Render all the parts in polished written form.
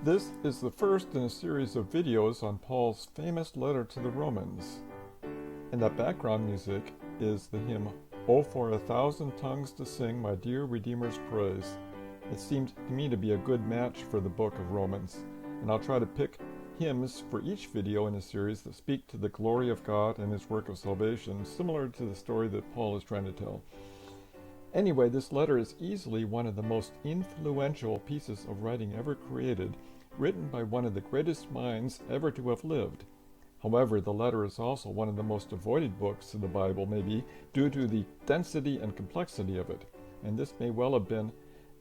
This is the first in a series of videos on Paul's famous letter to the Romans. And that background music is the hymn, "Oh, for a thousand tongues to sing my dear Redeemer's praise." It seemed to me to be a good match for the book of Romans, and I'll try to pick hymns for each video in a series that speak to the glory of God and his work of salvation, similar to the story that Paul is trying to tell. Anyway, this letter is easily one of the most influential pieces of writing ever created, written by one of the greatest minds ever to have lived. However, the letter is also one of the most avoided books in the Bible, maybe, due to the density and complexity of it. And this may well have been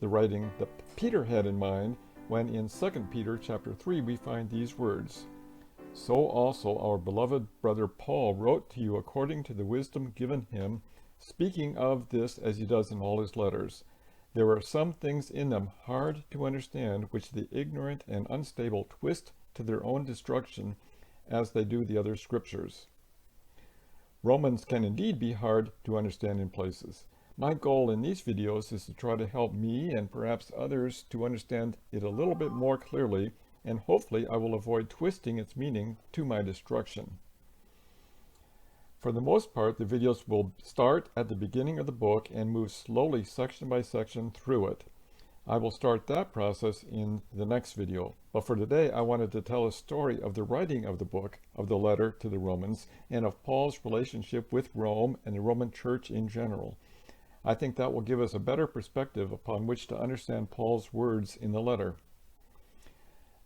the writing that Peter had in mind when in 2 Peter chapter 3 we find these words, "So also our beloved brother Paul wrote to you according to the wisdom given him, speaking of this as he does in all his letters. There are some things in them hard to understand, which the ignorant and unstable twist to their own destruction, as they do the other scriptures." Romans can indeed be hard to understand in places. My goal in these videos is to try to help me and perhaps others to understand it a little bit more clearly, and hopefully I will avoid twisting its meaning to my destruction. For the most part, the videos will start at the beginning of the book and move slowly section by section through it. I will start that process in the next video. But for today, I wanted to tell a story of the writing of the book, of the letter to the Romans, and of Paul's relationship with Rome and the Roman Church in general. I think that will give us a better perspective upon which to understand Paul's words in the letter.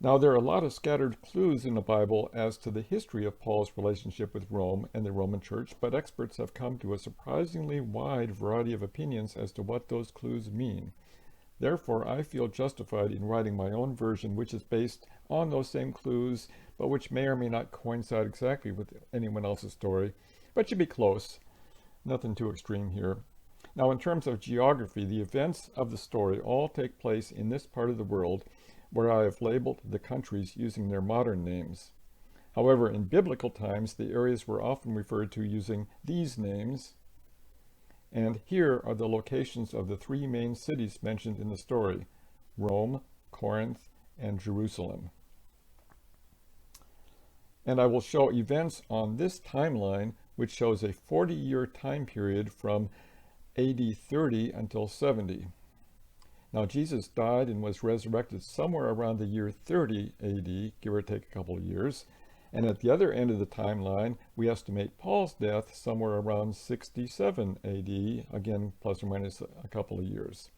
Now, there are a lot of scattered clues in the Bible as to the history of Paul's relationship with Rome and the Roman Church, but experts have come to a surprisingly wide variety of opinions as to what those clues mean. Therefore, I feel justified in writing my own version, which is based on those same clues, but which may or may not coincide exactly with anyone else's story, but should be close. Nothing too extreme here. Now, in terms of geography, the events of the story all take place in this part of the world, where I have labeled the countries using their modern names. However, in biblical times, the areas were often referred to using these names, and here are the locations of the three main cities mentioned in the story: Rome, Corinth, and Jerusalem. And I will show events on this timeline, which shows a 40-year time period from AD 30 until 70. Now, Jesus died and was resurrected somewhere around the year 30 AD, give or take a couple of years. And at the other end of the timeline, we estimate Paul's death somewhere around 67 AD, again, plus or minus a couple of years.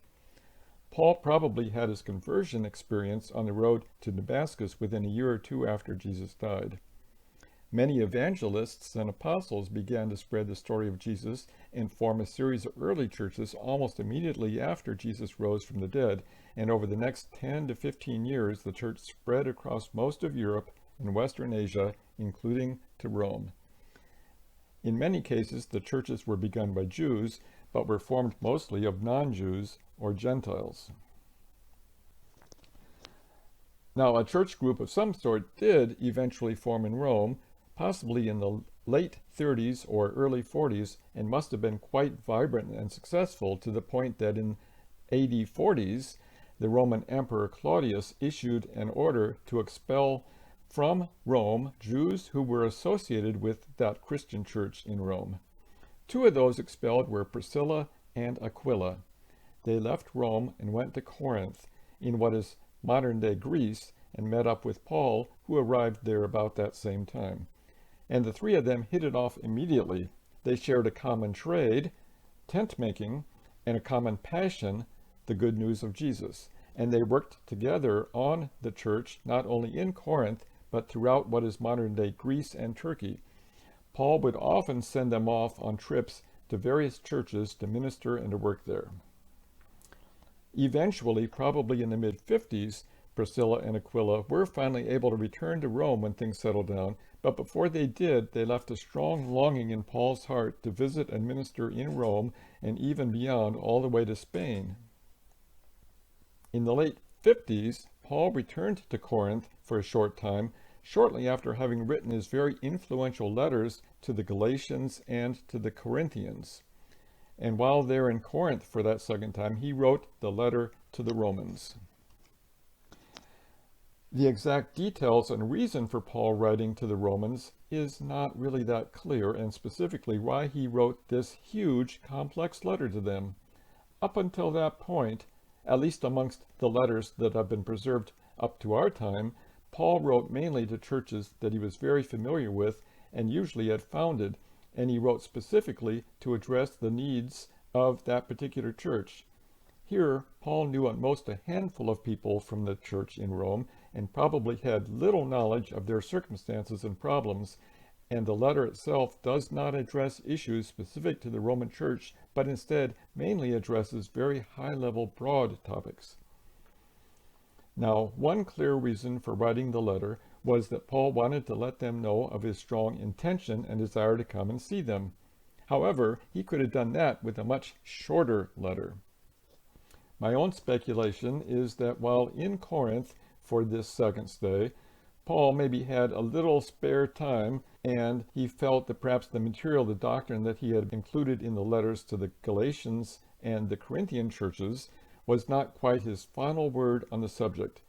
Paul probably had his conversion experience on the road to Damascus within a year or two after Jesus died. Many evangelists and apostles began to spread the story of Jesus and form a series of early churches almost immediately after Jesus rose from the dead, and over the next 10 to 15 years, the church spread across most of Europe and Western Asia, including to Rome. In many cases, the churches were begun by Jews, but were formed mostly of non-Jews or Gentiles. Now, a church group of some sort did eventually form in Rome, possibly in the late 30s or early 40s, and must have been quite vibrant and successful to the point that in AD 40s, the Roman Emperor Claudius issued an order to expel from Rome Jews who were associated with that Christian church in Rome. Two of those expelled were Priscilla and Aquila. They left Rome and went to Corinth, in what is modern-day Greece, and met up with Paul, who arrived there about that same time. And the three of them hit it off immediately. They shared a common trade, tent making, and a common passion, the good news of Jesus. And they worked together on the church, not only in Corinth, but throughout what is modern-day Greece and Turkey. Paul would often send them off on trips to various churches to minister and to work there. Eventually, probably in the mid-50s, Priscilla and Aquila were finally able to return to Rome when things settled down, but before they did, they left a strong longing in Paul's heart to visit and minister in Rome and even beyond, all the way to Spain. In the late 50s, Paul returned to Corinth for a short time, shortly after having written his very influential letters to the Galatians and to the Corinthians. And while there in Corinth for that second time, he wrote the letter to the Romans. The exact details and reason for Paul writing to the Romans is not really that clear, and specifically why he wrote this huge, complex letter to them. Up until that point, at least amongst the letters that have been preserved up to our time, Paul wrote mainly to churches that he was very familiar with and usually had founded, and he wrote specifically to address the needs of that particular church. Here, Paul knew at most a handful of people from the church in Rome and probably had little knowledge of their circumstances and problems, and the letter itself does not address issues specific to the Roman church, but instead mainly addresses very high-level, broad topics. Now, one clear reason for writing the letter was that Paul wanted to let them know of his strong intention and desire to come and see them. However, he could have done that with a much shorter letter. My own speculation is that while in Corinth for this second stay, Paul maybe had a little spare time, and he felt that perhaps the material, the doctrine that he had included in the letters to the Galatians and the Corinthian churches was not quite his final word on the subject.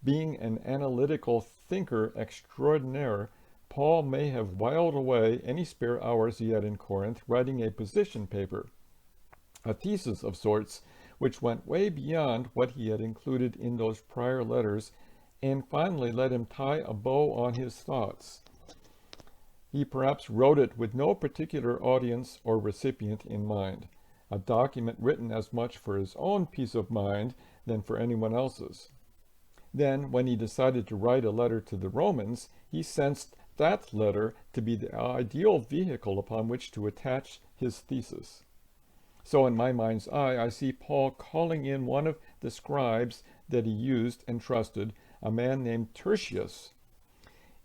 Being an analytical thinker extraordinaire, Paul may have whiled away any spare hours he had in Corinth writing a position paper, a thesis of sorts, which went way beyond what he had included in those prior letters, and finally let him tie a bow on his thoughts. He perhaps wrote it with no particular audience or recipient in mind, a document written as much for his own peace of mind than for anyone else's. Then, when he decided to write a letter to the Romans, he sensed that letter to be the ideal vehicle upon which to attach his thesis. So in my mind's eye, I see Paul calling in one of the scribes that he used and trusted, a man named Tertius.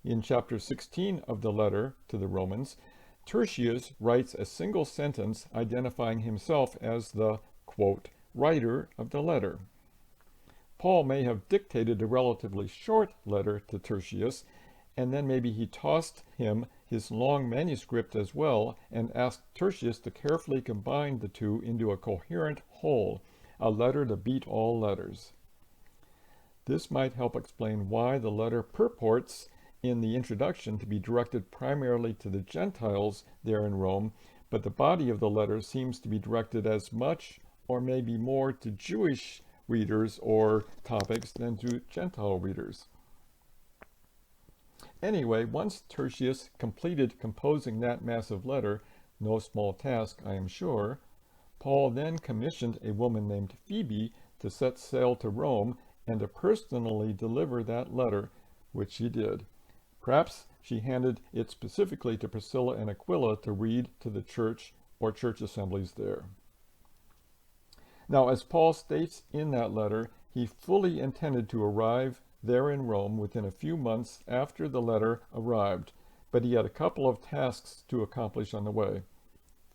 In chapter 16 of the letter to the Romans, Tertius writes a single sentence identifying himself as the, quote, writer of the letter. Paul may have dictated a relatively short letter to Tertius, and then maybe he tossed him his long manuscript as well and asked Tertius to carefully combine the two into a coherent whole, a letter to beat all letters. This might help explain why the letter purports in the introduction to be directed primarily to the Gentiles there in Rome, but the body of the letter seems to be directed as much or maybe more to Jewish readers or topics than to Gentile readers. Anyway, once Tertius completed composing that massive letter, no small task, I am sure, Paul then commissioned a woman named Phoebe to set sail to Rome and to personally deliver that letter, which she did. Perhaps she handed it specifically to Priscilla and Aquila to read to the church or church assemblies there. Now, as Paul states in that letter, he fully intended to arrive there in Rome within a few months after the letter arrived, but he had a couple of tasks to accomplish on the way.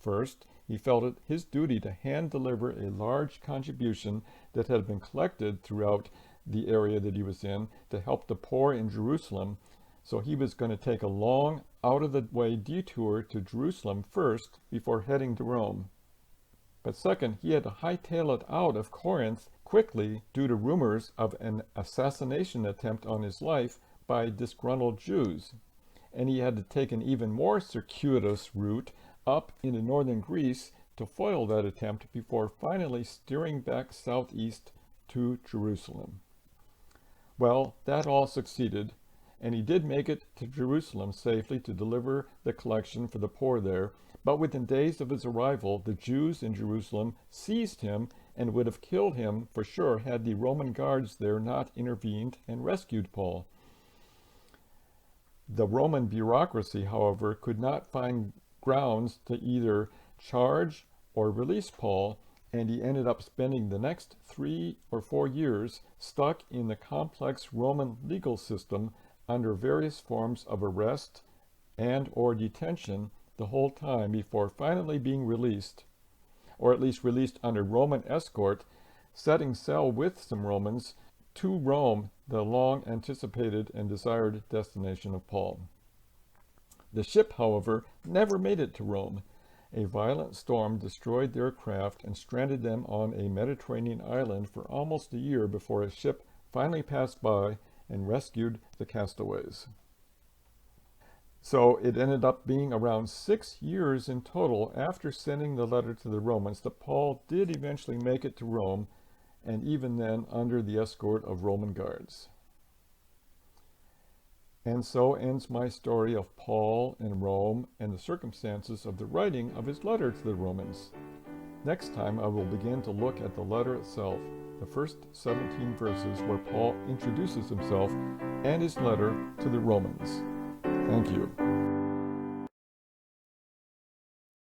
First, he felt it his duty to hand-deliver a large contribution that had been collected throughout the area that he was in to help the poor in Jerusalem, so he was going to take a long, out-of-the-way detour to Jerusalem first before heading to Rome. But second, he had to hightail it out of Corinth quickly due to rumors of an assassination attempt on his life by disgruntled Jews. And he had to take an even more circuitous route up into northern Greece to foil that attempt before finally steering back southeast to Jerusalem. Well, that all succeeded, and he did make it to Jerusalem safely to deliver the collection for the poor there, but within days of his arrival, the Jews in Jerusalem seized him and would have killed him for sure had the Roman guards there not intervened and rescued Paul. The Roman bureaucracy, however, could not find grounds to either charge or release Paul, and he ended up spending the next 3 or 4 years stuck in the complex Roman legal system under various forms of arrest and or detention the whole time before finally being released, or at least released under Roman escort, setting sail with some Romans to Rome, the long-anticipated and desired destination of Paul. The ship, however, never made it to Rome. A violent storm destroyed their craft and stranded them on a Mediterranean island for almost a year before a ship finally passed by and rescued the castaways. So it ended up being around 6 years in total after sending the letter to the Romans that Paul did eventually make it to Rome, and even then under the escort of Roman guards. And so ends my story of Paul in Rome and the circumstances of the writing of his letter to the Romans. Next time I will begin to look at the letter itself, the first 17 verses where Paul introduces himself and his letter to the Romans. Thank you.